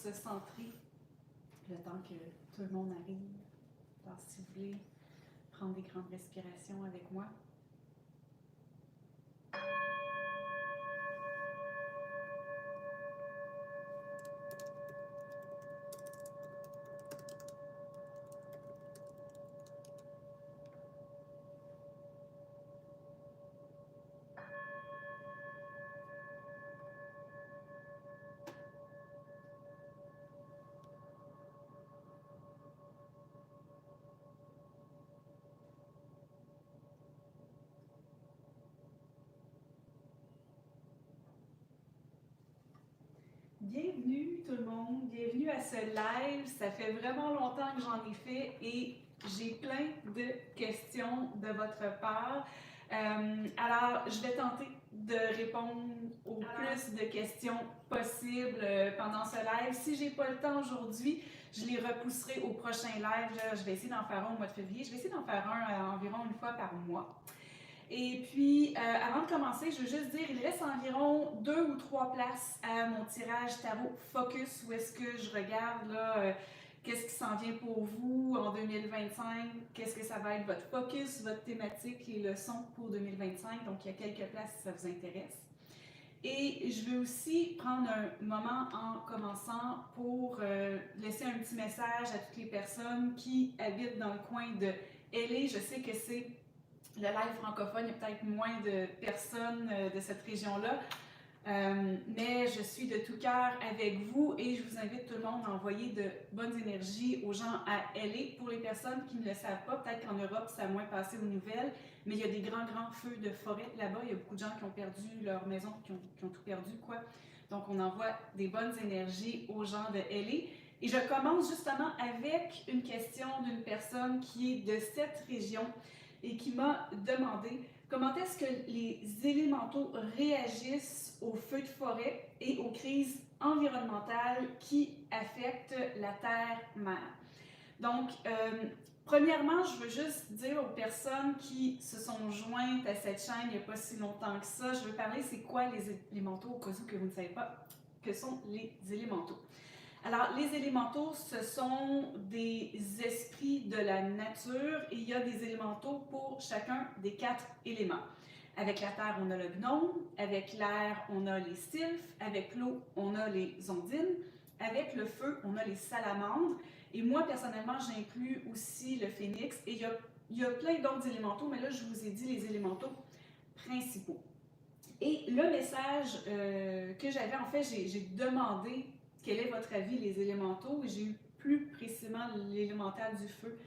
se centrer le temps que tout le monde arrive. Alors, si vous voulez prendre des grandes respirations avec moi. Bienvenue tout le monde, bienvenue à ce live. Ça fait vraiment longtemps que j'en ai fait et j'ai plein de questions de votre part. Alors, je vais tenter de répondre au plus de questions possibles pendant ce live. Si j'ai pas le temps aujourd'hui, je les repousserai au prochain live. Là, je vais essayer d'en faire un au mois de février. Je vais essayer d'en faire un environ une fois par mois. Et puis, avant de commencer, je veux juste dire, il reste environ 2 ou 3 places à mon tirage tarot Focus, où est-ce que je regarde là, qu'est-ce qui s'en vient pour vous en 2025, qu'est-ce que ça va être votre focus, votre thématique, les leçons pour 2025. Donc, il y a quelques places si ça vous intéresse. Et je veux aussi prendre un moment en commençant pour laisser un petit message à toutes les personnes qui habitent dans le coin de LA. Je sais que c'est le live francophone, il y a peut-être moins de personnes de cette région-là, mais je suis de tout cœur avec vous et je vous invite tout le monde à envoyer de bonnes énergies aux gens à LA. Pour les personnes qui ne le savent pas, peut-être qu'en Europe, ça a moins passé aux nouvelles, mais il y a des grands feux de forêt là-bas. Il y a beaucoup de gens qui ont perdu leur maison, qui ont tout perdu, quoi. Donc, on envoie des bonnes énergies aux gens de LA. Et je commence justement avec une question d'une personne qui est de cette région et qui m'a demandé comment est-ce que les élémentaux réagissent aux feux de forêt et aux crises environnementales qui affectent la terre-mère. Donc, premièrement, je veux juste dire aux personnes qui se sont jointes à cette chaîne il n'y a pas si longtemps que ça, je veux parler c'est quoi les élémentaux, au cas où que vous ne savez pas, que sont les élémentaux. Alors, les élémentaux, ce sont des esprits de la nature et il y a des élémentaux pour chacun des 4 éléments. Avec la terre, on a le gnome. Avec l'air, on a les sylphes. Avec l'eau, on a les ondines. Avec le feu, on a les salamandres. Et moi, personnellement, j'inclus aussi le phénix. Et il y a plein d'autres élémentaux, mais là, je vous ai dit les élémentaux principaux. Et le message que j'avais, en fait, j'ai demandé quel est votre avis, les élémentaux, et j'ai eu plus précisément l'élémental du feu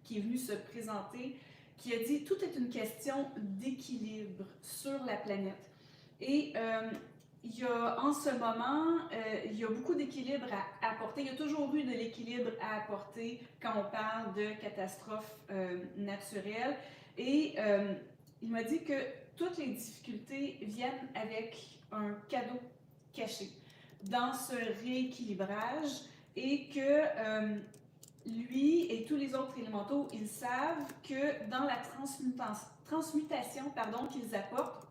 qui est venu se présenter, qui a dit tout est une question d'équilibre sur la planète. Et il y a en ce moment, il y a beaucoup d'équilibre à apporter. Il y a toujours eu de l'équilibre à apporter quand on parle de catastrophes naturelles. Et il m'a dit que toutes les difficultés viennent avec un cadeau caché dans ce rééquilibrage et que lui et tous les autres élémentaux, ils savent que dans la transmutation qu'ils apportent,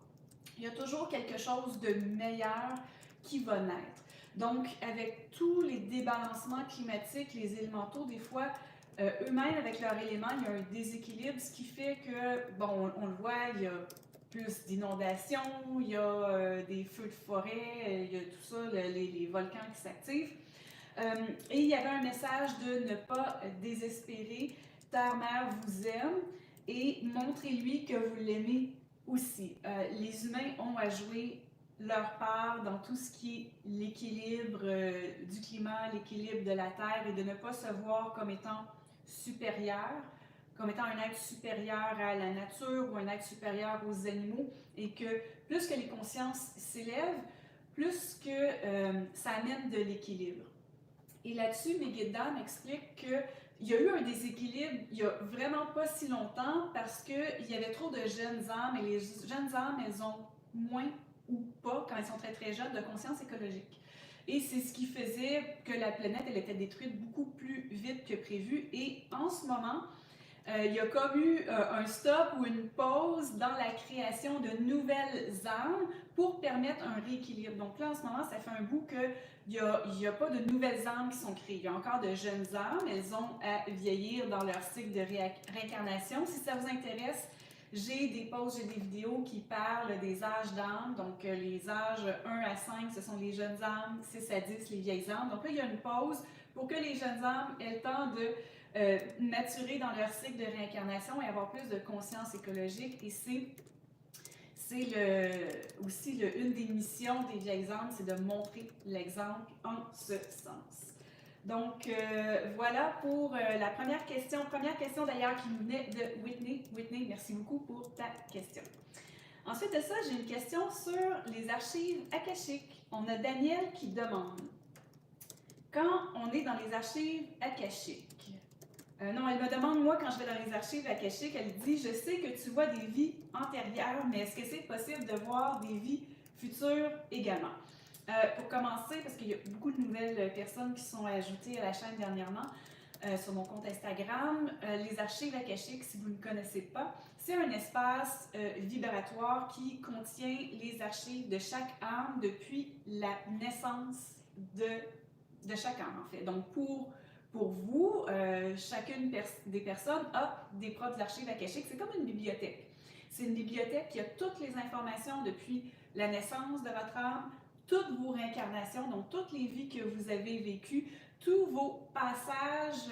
il y a toujours quelque chose de meilleur qui va naître. Donc, avec tous les débalancements climatiques, les élémentaux, des fois, eux-mêmes, avec leur élément, il y a un déséquilibre, ce qui fait que, bon, on le voit, il y a plus d'inondations, il y a des feux de forêt, il y a tout ça, les volcans qui s'activent. Et il y avait un message de ne pas désespérer. Terre-Mère vous aime et montrez-lui que vous l'aimez aussi. Les humains ont à jouer leur part dans tout ce qui est l'équilibre du climat, l'équilibre de la Terre et de ne pas se voir comme étant supérieur, comme étant un être supérieur à la nature ou un être supérieur aux animaux et que plus que les consciences s'élèvent, plus que ça amène de l'équilibre. Et là-dessus, mes guides d'âme expliquent qu'il y a eu un déséquilibre il n'y a vraiment pas si longtemps parce qu'il y avait trop de jeunes âmes et les jeunes âmes, elles ont moins ou pas, quand elles sont très très jeunes, de conscience écologique. Et c'est ce qui faisait que la planète, elle était détruite beaucoup plus vite que prévu. Et en ce moment, il y a comme eu un stop ou une pause dans la création de nouvelles âmes pour permettre un rééquilibre. Donc là, en ce moment, ça fait un bout qu'il n'y a pas de nouvelles âmes qui sont créées. Il y a encore de jeunes âmes. Elles ont à vieillir dans leur cycle de réincarnation. Si ça vous intéresse, j'ai des posts, j'ai des vidéos qui parlent des âges d'âme. Donc, les âges 1 à 5, ce sont les jeunes âmes, 6 à 10, les vieilles âmes. Donc là, il y a une pause pour que les jeunes âmes aient le temps de maturer dans leur cycle de réincarnation et avoir plus de conscience écologique. Et aussi une des missions des vieilles âmes, c'est de montrer l'exemple en ce sens. Donc, voilà pour la première question. Première question d'ailleurs qui nous venait de Whitney. Whitney, merci beaucoup pour ta question. Ensuite de ça, j'ai une question sur les archives akashiques. On a Daniel qui demande, quand on est dans les archives akashiques, non, elle me demande, moi, quand je vais dans les archives akashiques, elle dit, je sais que tu vois des vies antérieures, mais est-ce que c'est possible de voir des vies futures également? Pour commencer, parce qu'il y a beaucoup de nouvelles personnes qui sont ajoutées à la chaîne dernièrement, sur mon compte Instagram, les archives akashiques, si vous ne connaissez pas, c'est un espace vibratoire qui contient les archives de chaque âme depuis la naissance de chaque âme, en fait. Donc, pour vous, chacune des personnes a des propres archives akashiques. C'est comme une bibliothèque. C'est une bibliothèque qui a toutes les informations depuis la naissance de votre âme, toutes vos réincarnations, donc toutes les vies que vous avez vécues, tous vos passages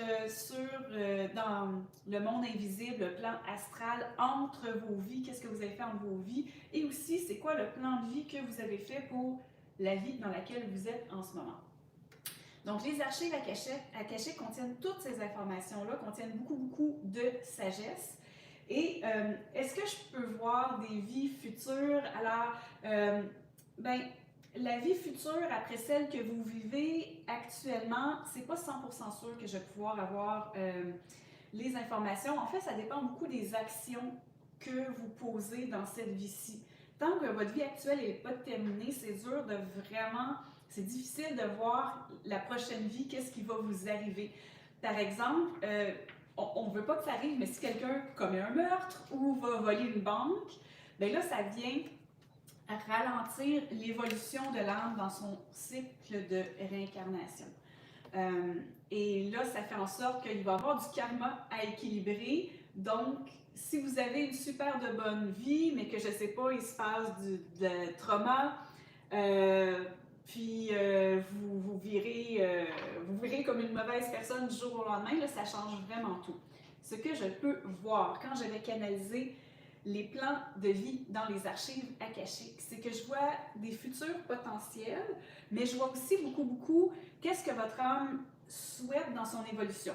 dans le monde invisible, le plan astral, entre vos vies, qu'est-ce que vous avez fait entre vos vies, et aussi c'est quoi le plan de vie que vous avez fait pour la vie dans laquelle vous êtes en ce moment. Donc, les archives akashiques contiennent toutes ces informations-là, contiennent beaucoup de sagesse. Et est-ce que je peux voir des vies futures? Alors, la vie future, après celle que vous vivez actuellement, c'est pas 100% sûr que je vais pouvoir avoir les informations. En fait, ça dépend beaucoup des actions que vous posez dans cette vie-ci. Tant que votre vie actuelle n'est pas terminée, c'est dur de vraiment... C'est difficile de voir la prochaine vie, qu'est-ce qui va vous arriver. Par exemple, on ne veut pas que ça arrive, mais si quelqu'un commet un meurtre ou va voler une banque, bien là, ça vient ralentir l'évolution de l'âme dans son cycle de réincarnation. Et là, ça fait en sorte qu'il va y avoir du karma à équilibrer. Donc, si vous avez une super de bonne vie, mais que je ne sais pas, il se passe de trauma, puis vous virez comme une mauvaise personne du jour au lendemain, là, ça change vraiment tout. Ce que je peux voir quand je vais canaliser les plans de vie dans les archives akashiques, c'est que je vois des futurs potentiels, mais je vois aussi beaucoup qu'est-ce que votre âme souhaite dans son évolution.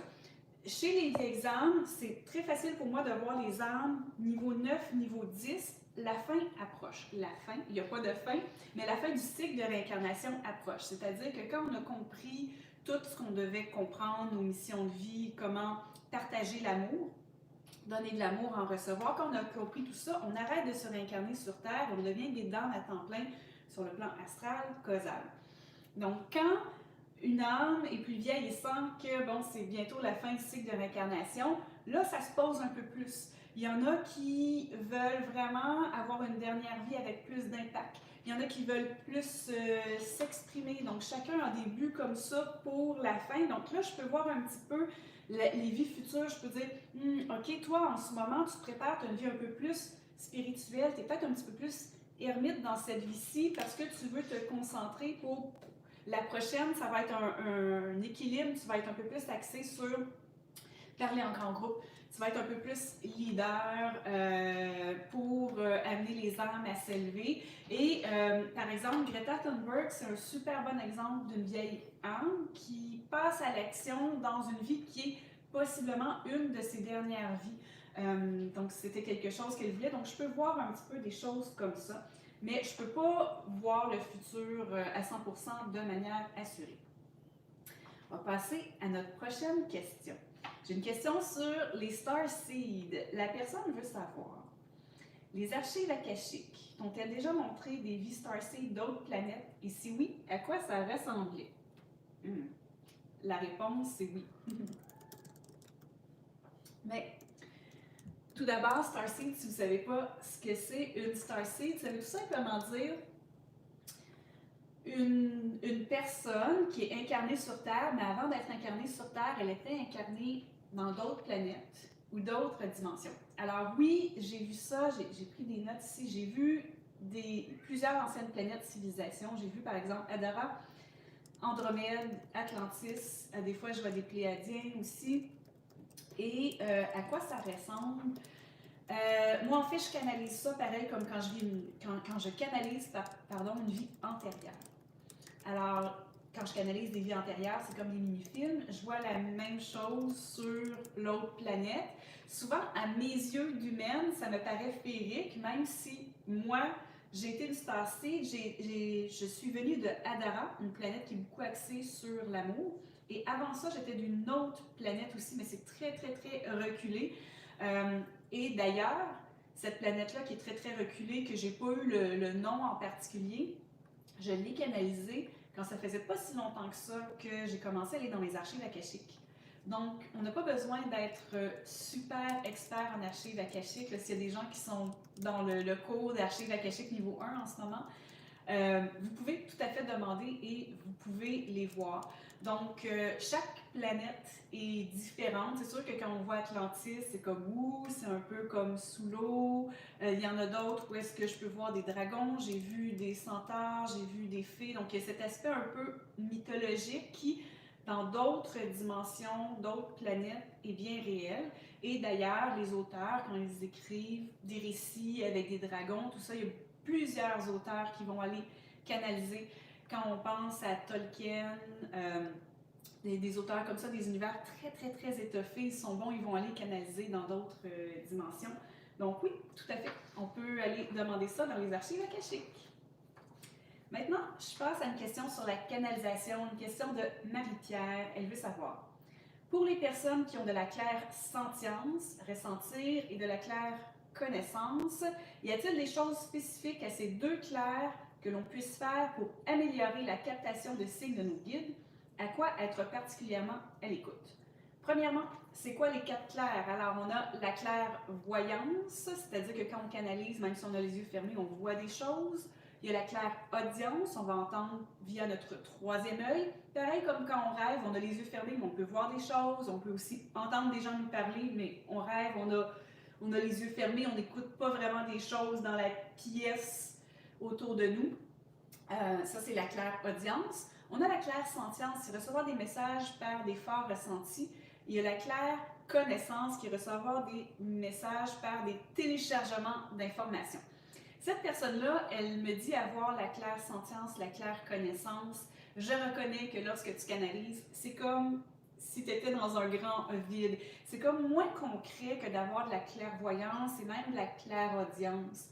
Chez les vieilles âmes, c'est très facile pour moi de voir les âmes niveau 9, niveau 10, la fin approche. La fin, il n'y a pas de fin, mais la fin du cycle de réincarnation approche. C'est-à-dire que quand on a compris tout ce qu'on devait comprendre, nos missions de vie, comment partager l'amour, donner de l'amour, en recevoir, quand on a compris tout ça, on arrête de se réincarner sur Terre, on devient des dames à temps plein sur le plan astral, causal. Donc, quand une âme est plus vieille et sent que bon, c'est bientôt la fin du cycle de réincarnation, là, ça se pose un peu plus. Il y en a qui veulent vraiment avoir une dernière vie avec plus d'impact. Il y en a qui veulent plus s'exprimer. Donc, chacun a des buts comme ça pour la fin. Donc là, je peux voir un petit peu les vies futures. Je peux dire, OK, toi, en ce moment, tu te prépares, tu as une vie un peu plus spirituelle. Tu es peut-être un petit peu plus ermite dans cette vie-ci parce que tu veux te concentrer pour... La prochaine, ça va être un équilibre. Tu vas être un peu plus axé sur parler en grand groupe. Tu vas être un peu plus leader pour amener les âmes à s'élever. Et par exemple, Greta Thunberg, c'est un super bon exemple d'une vieille âme qui passe à l'action dans une vie qui est possiblement une de ses dernières vies. Donc, c'était quelque chose qu'elle voulait. Donc, je peux voir un petit peu des choses comme ça. Mais je ne peux pas voir le futur à 100% de manière assurée. On va passer à notre prochaine question. J'ai une question sur les starseeds. La personne veut savoir, les archives akashiques ont-elles déjà montré des vies starseeds d'autres planètes? Et si oui, à quoi ça ressemblait? La réponse, c'est oui. Mais Tout d'abord, Starseed, si vous ne savez pas ce que c'est, une Starseed, ça veut tout simplement dire une personne qui est incarnée sur Terre, mais avant d'être incarnée sur Terre, elle était incarnée dans d'autres planètes ou d'autres dimensions. Alors oui, j'ai vu ça, j'ai pris des notes ici, j'ai vu plusieurs anciennes planètes civilisations. J'ai vu par exemple Adara, Andromède, Atlantis, des fois je vois des Pléiadiens aussi. Et à quoi ça ressemble? Moi, en fait, je canalise ça pareil comme quand je canalise une vie antérieure. Alors, quand je canalise des vies antérieures, c'est comme des mini-films. Je vois la même chose sur l'autre planète. Souvent, à mes yeux d'humaine, ça me paraît féerique, même si moi, j'ai été une Starseed, je suis venue de Hadara, une planète qui est beaucoup axée sur l'amour. Et avant ça, j'étais d'une autre planète aussi, mais c'est très, très, très reculé. Et d'ailleurs, cette planète-là qui est très, très reculée, que j'ai pas eu le nom en particulier, je l'ai canalisée quand ça faisait pas si longtemps que ça que j'ai commencé à aller dans les archives akashiques. Donc, on n'a pas besoin d'être super expert en archives akashiques. S'il y a des gens qui sont dans le cours d'archives akashiques niveau 1 en ce moment, vous pouvez tout à fait demander et vous pouvez les voir. Donc, chaque planète est différente. C'est sûr que quand on voit Atlantis, c'est comme c'est un peu comme sous l'eau. Il y en a d'autres où est-ce que je peux voir des dragons, j'ai vu des centaures, j'ai vu des fées. Donc, il y a cet aspect un peu mythologique qui, dans d'autres dimensions, d'autres planètes, est bien réel. Et d'ailleurs, les auteurs, quand ils écrivent des récits avec des dragons, tout ça, il y a plusieurs auteurs qui vont aller canaliser. Quand on pense à Tolkien, des auteurs comme ça, des univers très, très, très étoffés, ils sont bons, ils vont aller canaliser dans d'autres dimensions. Donc oui, tout à fait, on peut aller demander ça dans les archives akashiques. Maintenant, je passe à une question sur la canalisation, une question de Marie-Pierre. Elle veut savoir, pour les personnes qui ont de la claire sentience, ressentir, et de la claire connaissance, y a-t-il des choses spécifiques à ces deux clairs que l'on puisse faire pour améliorer la captation de signes de nos guides? À quoi être particulièrement à l'écoute? Premièrement, c'est quoi les quatre clairs? Alors, on a la clairvoyance, c'est-à-dire que quand on canalise, même si on a les yeux fermés, on voit des choses. Il y a la clairaudience, on va entendre via notre troisième œil. Pareil comme quand on rêve, on a les yeux fermés, mais on peut voir des choses. On peut aussi entendre des gens nous parler, mais on rêve, on a les yeux fermés, on n'écoute pas vraiment des choses dans la pièce autour de nous. Ça, c'est la clairaudience. On a la clairsentience, c'est recevoir des messages par des forts ressentis. Il y a la clairconnaissance, qui est recevoir des messages par des téléchargements d'informations. Cette personne-là, elle me dit avoir la clairsentience, la clairconnaissance. Je reconnais que lorsque tu canalises, c'est comme si tu étais dans un grand vide. C'est comme moins concret que d'avoir de la clairvoyance et même de la clairaudience.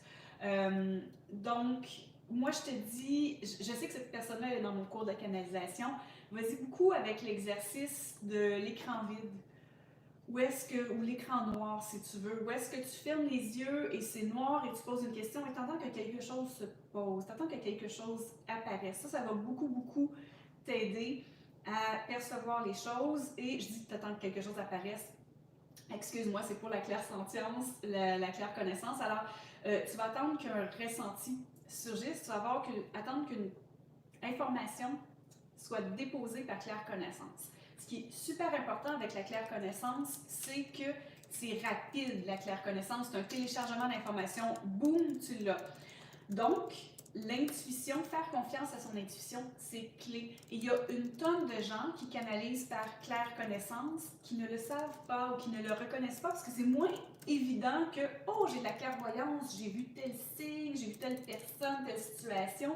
Donc, moi, je te dis, je sais que cette personne-là est dans mon cours de canalisation. Vas-y beaucoup avec l'exercice de l'écran vide. Ou l'écran noir, si tu veux. Où est-ce que tu fermes les yeux et c'est noir et tu poses une question et t'entends que quelque chose se pose, t'entends que quelque chose apparaisse. Ça va beaucoup, beaucoup t'aider à percevoir les choses. Et je dis t'attends que quelque chose apparaisse. Excuse-moi, c'est pour la clairsentience, la clairconnaissance. Alors, tu vas attendre qu'un ressenti surgisse, tu vas attendre qu'une information soit déposée par clairconnaissance. Ce qui est super important avec la clairconnaissance, c'est que c'est rapide, la clairconnaissance. C'est un téléchargement d'informations, boum, tu l'as. Donc, l'intuition, faire confiance à son intuition, c'est clé. Et il y a une tonne de gens qui canalisent par clairconnaissance, qui ne le savent pas ou qui ne le reconnaissent pas, parce que c'est moins évident que « Oh, j'ai de la clairvoyance, j'ai vu tel signe, j'ai vu telle personne, telle situation. »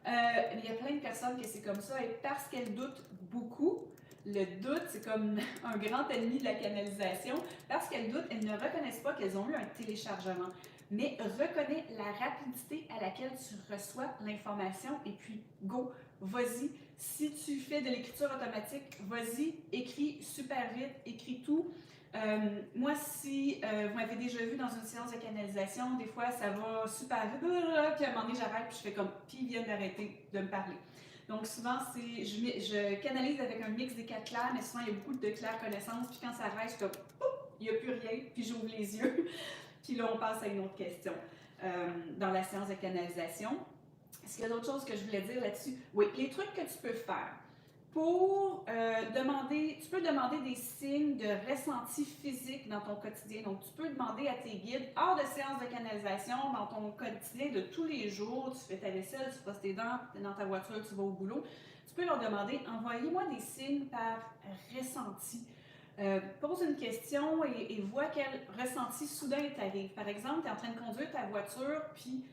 Il y a plein de personnes que c'est comme ça, et parce qu'elles doutent beaucoup, le doute, c'est comme un grand ennemi de la canalisation. Parce qu'elles doutent, elles ne reconnaissent pas qu'elles ont eu un téléchargement. Mais reconnais la rapidité à laquelle tu reçois l'information et puis go, vas-y. Si tu fais de l'écriture automatique, vas-y, écris super vite, écris tout. Moi, si vous m'avez déjà vu dans une séance de canalisation, des fois ça va super vite, puis à un moment donné j'arrête, puis je fais comme, puis ils viennent d'arrêter de me parler. Donc souvent, je canalise avec un mix des quatre clairs, mais souvent il y a beaucoup de clairconnaissance, puis quand ça reste, comme, il il n'y a plus rien, puis j'ouvre les yeux. Puis là, on passe à une autre question dans la séance de canalisation. Est-ce qu'il y a d'autres choses que je voulais dire là-dessus? Oui, les trucs que tu peux faire pour tu peux demander des signes de ressenti physique dans ton quotidien. Donc, tu peux demander à tes guides, hors de séance de canalisation, dans ton quotidien de tous les jours, tu fais ta vaisselle, tu brosses tes dents, tu es dans ta voiture, tu vas au boulot, tu peux leur demander, envoyez-moi des signes par ressenti. Pose une question et vois quel ressenti soudain t'arrive. Par exemple, tu es en train de conduire ta voiture, puis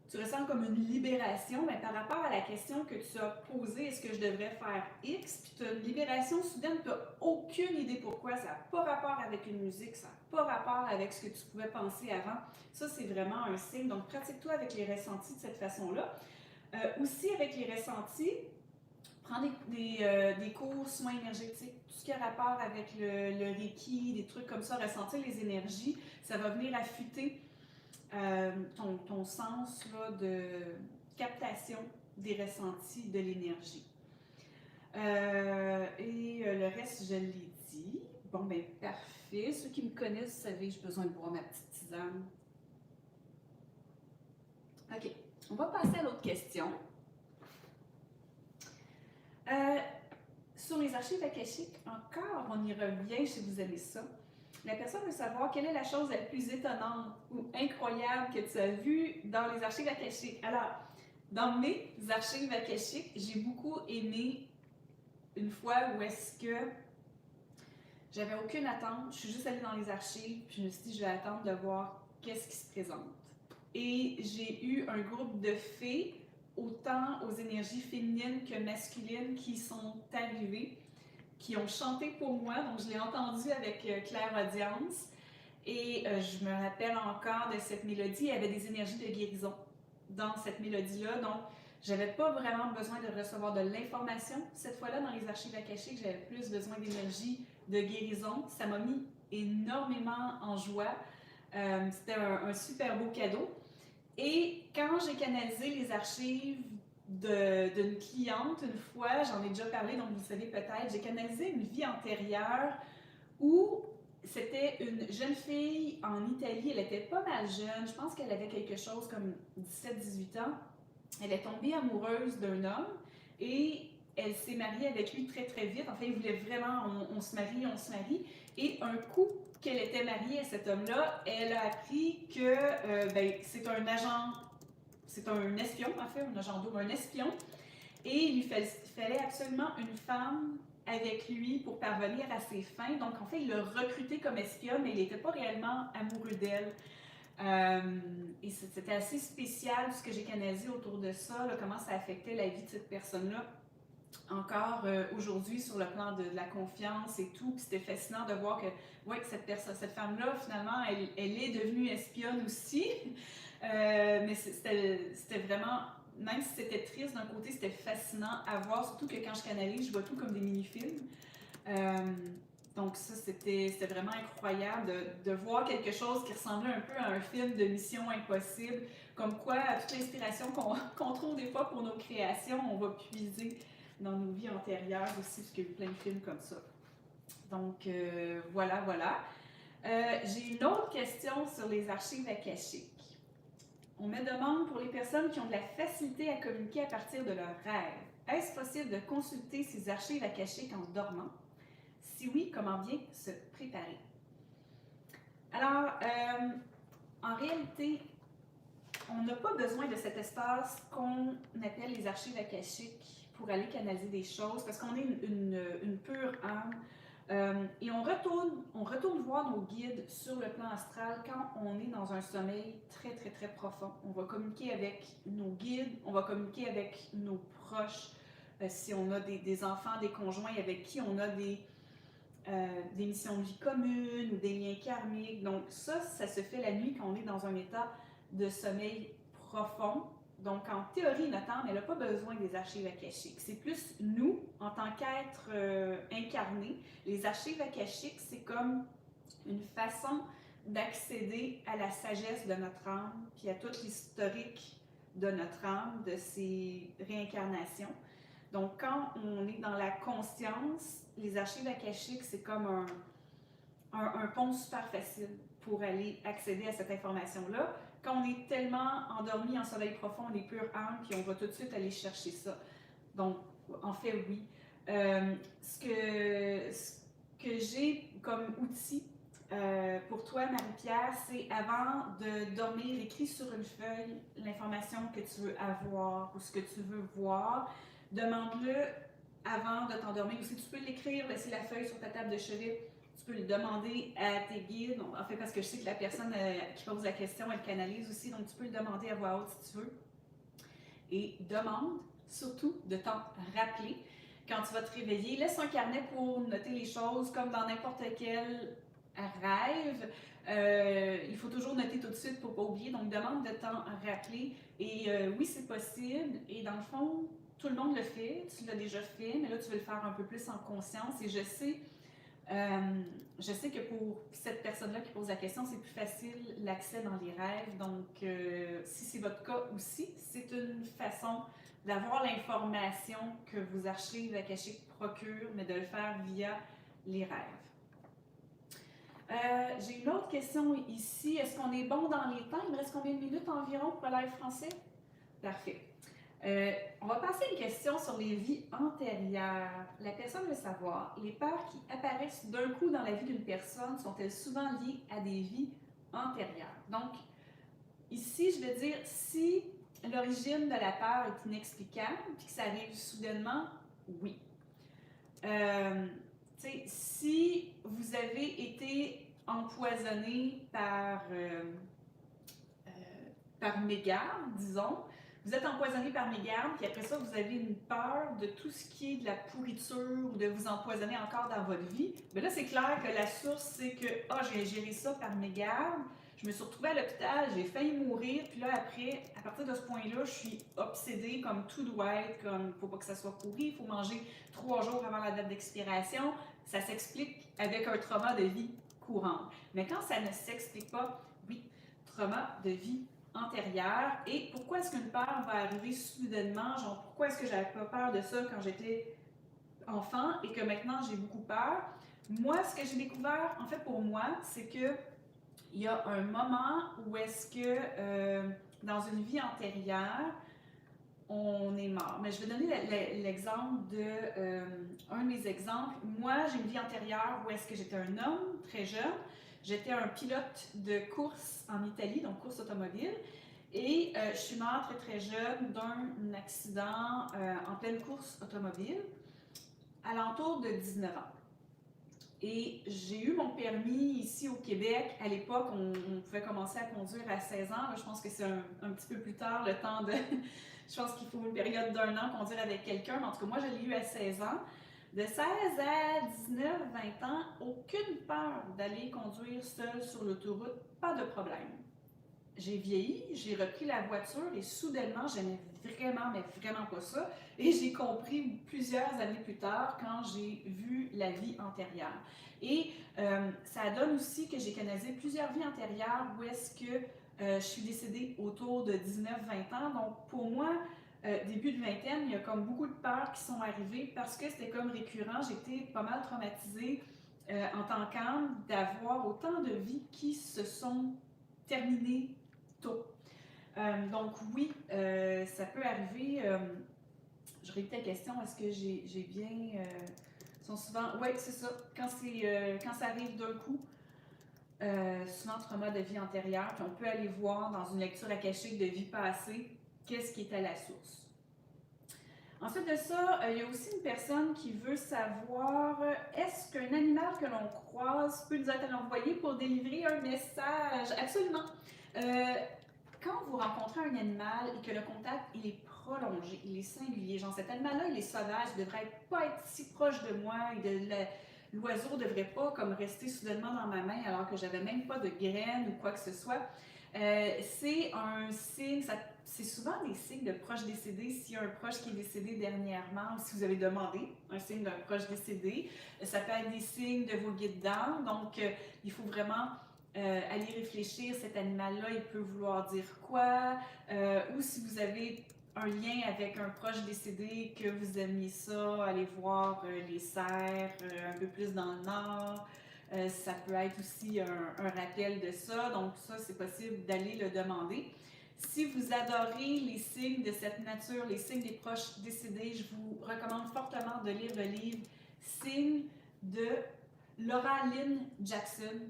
tu ressens comme une libération, mais par rapport à la question que tu as posée, est-ce que je devrais faire X, puis tu as une libération soudaine, tu n'as aucune idée pourquoi, ça n'a pas rapport avec une musique, ça n'a pas rapport avec ce que tu pouvais penser avant. Ça, c'est vraiment un signe. Donc, pratique-toi avec les ressentis de cette façon-là. Aussi, avec les ressentis, prends des cours soins énergétiques, tout ce qui a rapport avec le Reiki, des trucs comme ça, ressentir les énergies, ça va venir affûter ton sens là, de captation des ressentis de l'énergie. Le reste, je l'ai dit. Bon, ben parfait. Ceux qui me connaissent, vous savez, j'ai besoin de boire ma petite tisane. OK, on va passer à l'autre question. Sur les archives akashiques, encore, on y revient si vous aimez ça. La personne veut savoir quelle est la chose la plus étonnante ou incroyable que tu as vue dans les archives akashiques. Alors, dans mes archives akashiques, j'ai beaucoup aimé une fois où est-ce que j'avais aucune attente, je suis juste allée dans les archives, puis je me suis dit, je vais attendre de voir qu'est-ce qui se présente. Et j'ai eu un groupe de fées, autant aux énergies féminines que masculines, qui sont arrivées, qui ont chanté pour moi. Donc, je l'ai entendu avec Claire Audience. Et je me rappelle encore de cette mélodie. Il y avait des énergies de guérison dans cette mélodie-là. Donc, j'avais pas vraiment besoin de recevoir de l'information. Cette fois-là, dans les archives akashiques, j'avais plus besoin d'énergie de guérison. Ça m'a mis énormément en joie. C'était un super beau cadeau. Et quand j'ai canalisé les archives d'une cliente une fois, j'en ai déjà parlé, donc vous savez peut-être, j'ai canalisé une vie antérieure où c'était une jeune fille en Italie, elle était pas mal jeune, je pense qu'elle avait quelque chose comme 17-18 ans. Elle est tombée amoureuse d'un homme et elle s'est mariée avec lui très très vite. En fait, il voulait vraiment, on se marie, on se marie. Et un coup qu'elle était mariée à cet homme-là, elle a appris que c'est un agent, c'est un espion en fait, un agent double, un espion. Et il lui fallait absolument une femme avec lui pour parvenir à ses fins. Donc en fait, il l'a recrutée comme espionne, mais il n'était pas réellement amoureux d'elle. Et c'était assez spécial ce que j'ai canalisé autour de ça, là, comment ça affectait la vie de cette personne-là. Encore aujourd'hui sur le plan de la confiance et tout, puis c'était fascinant de voir que ouais, cette femme-là, finalement, elle est devenue espionne aussi, mais c'était vraiment, même si c'était triste d'un côté, c'était fascinant à voir, surtout que quand je canalise, je vois tout comme des mini-films. Donc ça, c'était vraiment incroyable de voir quelque chose qui ressemblait un peu à un film de Mission Impossible, comme quoi toute l'inspiration qu'on trouve des fois pour nos créations, on va puiser dans nos vies antérieures aussi, parce qu'il y a eu plein de films comme ça. Donc voilà. J'ai une autre question sur les archives akashiques. On me demande pour les personnes qui ont de la facilité à communiquer à partir de leurs rêves, est-ce possible de consulter ces archives akashiques en dormant? Si oui, comment bien se préparer? Alors, en réalité, on n'a pas besoin de cet espace qu'on appelle les archives akashiques pour aller canaliser des choses, parce qu'on est une pure âme. Et on retourne voir nos guides sur le plan astral quand on est dans un sommeil très, très, très profond. On va communiquer avec nos guides, on va communiquer avec nos proches, si on a des enfants, des conjoints avec qui on a des missions de vie communes ou des liens karmiques. Donc ça se fait la nuit quand on est dans un état de sommeil profond. Donc en théorie, notre âme, elle n'a pas besoin des archives akashiques. C'est plus nous, en tant qu'être incarné. Les archives akashiques, c'est comme une façon d'accéder à la sagesse de notre âme, puis à tout l'historique de notre âme, de ses réincarnations. Donc, quand on est dans la conscience, les archives akashiques, c'est comme un pont super facile pour aller accéder à cette information-là. Quand on est tellement endormi en sommeil profond, on est pure âme, puis on va tout de suite aller chercher ça. Donc, en fait, oui. Ce que j'ai comme outil pour toi, Marie-Pierre, c'est avant de dormir, écris sur une feuille l'information que tu veux avoir ou ce que tu veux voir. Demande-le avant de t'endormir. Ou si tu peux l'écrire, laisser la feuille sur ta table de chevet, tu peux le demander à tes guides. En fait, parce que je sais que la personne qui pose la question, elle canalise aussi, donc tu peux le demander à voix haute si tu veux. Et demande surtout de t'en rappeler quand tu vas te réveiller. Laisse un carnet pour noter les choses comme dans n'importe quel rêve. Il faut toujours noter tout de suite pour ne pas oublier. Donc, demande de t'en rappeler. Et oui, c'est possible. Et dans le fond, tout le monde le fait. Tu l'as déjà fait, mais là, tu veux le faire un peu plus en conscience. Et je sais que pour cette personne-là qui pose la question, c'est plus facile l'accès dans les rêves. Donc, si c'est votre cas aussi, c'est une façon d'avoir l'information que vos archives Akashiques procurent, mais de le faire via les rêves. J'ai une autre question ici. Est-ce qu'on est bon dans les temps? Il me reste combien de minutes environ pour le live français? Parfait. On va passer à une question sur les vies antérieures. La personne veut savoir, les peurs qui apparaissent d'un coup dans la vie d'une personne sont-elles souvent liées à des vies antérieures? Donc, ici, je vais dire, si l'origine de la peur est inexplicable, puis que ça arrive soudainement, oui. Si vous avez été empoisonné par mégarde, disons, vous êtes empoisonné par mégarde, puis après ça, vous avez une peur de tout ce qui est de la pourriture ou de vous empoisonner encore dans votre vie. Mais là, c'est clair que la source, c'est que j'ai géré ça par mégarde, je me suis retrouvée à l'hôpital, j'ai failli mourir, puis là, après, à partir de ce point-là, je suis obsédée comme tout doit être, comme il ne faut pas que ça soit pourri, il faut manger 3 jours avant la date d'expiration. Ça s'explique avec un trauma de vie courante. Mais quand ça ne s'explique pas, oui, trauma de vie antérieure. Et pourquoi est-ce qu'une peur va arriver soudainement? Genre, pourquoi est-ce que j'avais pas peur de ça quand j'étais enfant et que maintenant j'ai beaucoup peur? Moi, ce que j'ai découvert, en fait, pour moi, c'est que il y a un moment où est-ce que dans une vie antérieure, on est mort. Mais je vais donner l'exemple un de mes exemples. Moi, j'ai une vie antérieure où est-ce que j'étais un homme très jeune. J'étais un pilote de course en Italie, donc course automobile. Et je suis morte très très jeune d'un accident en pleine course automobile, à l'entour de 19 ans. Et j'ai eu mon permis ici au Québec. À l'époque, on pouvait commencer à conduire à 16 ans. Là, je pense que c'est un petit peu plus tard, le temps de... je pense qu'il faut une période d'1 an conduire avec quelqu'un. Mais en tout cas, moi, je l'ai eu à 16 ans. De 16 à 19, 20 ans, aucune peur d'aller conduire seule sur l'autoroute, pas de problème. J'ai vieilli, j'ai repris la voiture et soudainement, j'aimais vraiment, mais vraiment pas ça. Et j'ai compris plusieurs années plus tard quand j'ai vu la vie antérieure. Et ça donne aussi que j'ai canalisé plusieurs vies antérieures où est-ce que je suis décédée autour de 19-20 ans. Donc pour moi, début de vingtaine, il y a comme beaucoup de peurs qui sont arrivées parce que c'était comme récurrent. J'étais pas mal traumatisée en tant qu'âme d'avoir autant de vies qui se sont terminées tôt. Donc oui, ça peut arriver. Je répète ta question, est-ce que j'ai bien... sont souvent... Oui, c'est ça. Quand ça arrive d'un coup, souvent trauma de vie antérieure, puis on peut aller voir dans une lecture akashique de vie passée qu'est-ce qui est à la source. Ensuite de ça, il y a aussi une personne qui veut savoir est-ce qu'un animal que l'on croise peut nous être envoyé pour délivrer un message? Absolument. Quand vous rencontrez un animal et que le contact il est prolongé, il est singulier, genre cet animal-là, il est sauvage, il ne devrait pas être si proche de moi, l'oiseau ne devrait pas comme rester soudainement dans ma main alors que j'avais même pas de graines ou quoi que ce soit. C'est un signe, c'est souvent des signes de proches décédés. S'il y a un proche qui est décédé dernièrement, ou si vous avez demandé un signe d'un proche décédé, ça peut être des signes de vos guides d'âme. Donc, il faut vraiment aller réfléchir, cet animal-là, il peut vouloir dire quoi, ou si vous avez un lien avec un proche décédé, que vous aimiez ça, allez voir les cerfs un peu plus dans le nord. Ça peut être aussi un rappel de ça, donc ça, c'est possible d'aller le demander. Si vous adorez les signes de cette nature, les signes des proches décédés, je vous recommande fortement de lire le livre Signes de Laura Lynn Jackson.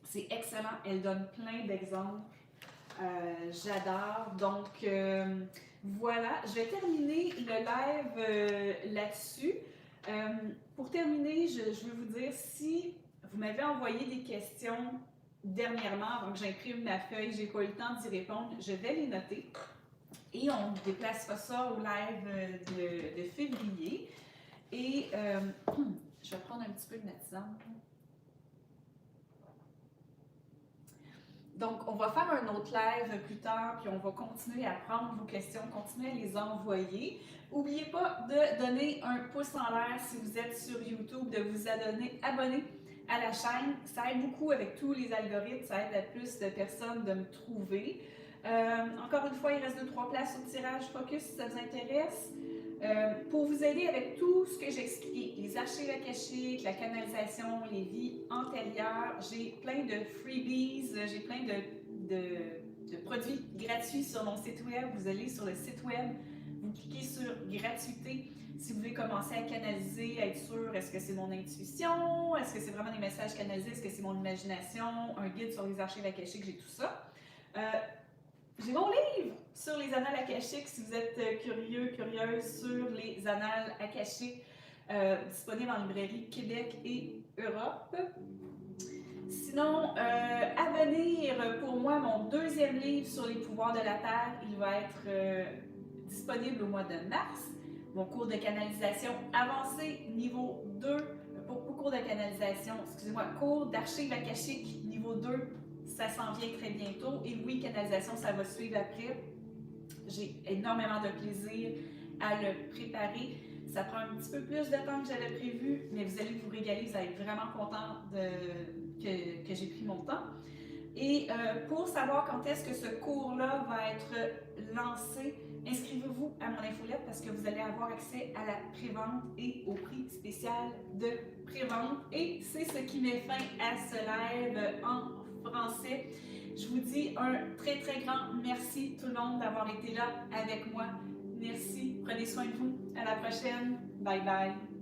C'est excellent, elle donne plein d'exemples. J'adore. Donc, voilà, je vais terminer le live là-dessus. Pour terminer, je veux vous dire, si vous m'avez envoyé des questions dernièrement, avant que j'imprime ma feuille, j'ai pas eu le temps d'y répondre, je vais les noter. Et on déplacera ça au live de février. Et je vais prendre un petit peu de ma tisane. Donc, on va faire un autre live plus tard, puis on va continuer à prendre vos questions, continuer à les envoyer. N'oubliez pas de donner un pouce en l'air si vous êtes sur YouTube, de vous abonner à la chaîne. Ça aide beaucoup avec tous les algorithmes, ça aide à plus de personnes de me trouver. Encore une fois, il reste 2-3 places au tirage Focus si ça vous intéresse. Pour vous aider avec tout ce que j'ai expliqué, les archives akashiques, la canalisation, les vies antérieures, j'ai plein de freebies, j'ai plein de produits gratuits sur mon site web. Vous allez sur le site web, vous cliquez sur gratuité. Si vous voulez commencer à canaliser, à être sûr, est-ce que c'est mon intuition, est-ce que c'est vraiment des messages canalisés, est-ce que c'est mon imagination, un guide sur les archives akashiques, j'ai tout ça. J'ai mon livre sur les annales akashiques, si vous êtes curieuse sur les annales akashiques, disponible en librairie Québec et Europe. Sinon, à venir pour moi, mon deuxième livre sur les pouvoirs de la Terre, il va être disponible au mois de mars. Mon cours de canalisation avancé niveau 2, pour cours de canalisation, excusez-moi, cours d'archives akashiques niveau 2, ça s'en vient très bientôt. Et oui, canalisation, ça va suivre après. J'ai énormément de plaisir à le préparer. Ça prend un petit peu plus de temps que j'avais prévu, mais vous allez vous régaler, vous allez être vraiment content que j'ai pris mon temps. Et pour savoir quand est-ce que ce cours-là va être lancé, inscrivez-vous à mon infolette parce que vous allez avoir accès à la prévente et au prix spécial de prévente. Et c'est ce qui met fin à ce live en français. Je vous dis un très très grand merci tout le monde d'avoir été là avec moi. Merci, prenez soin de vous. À la prochaine. Bye bye.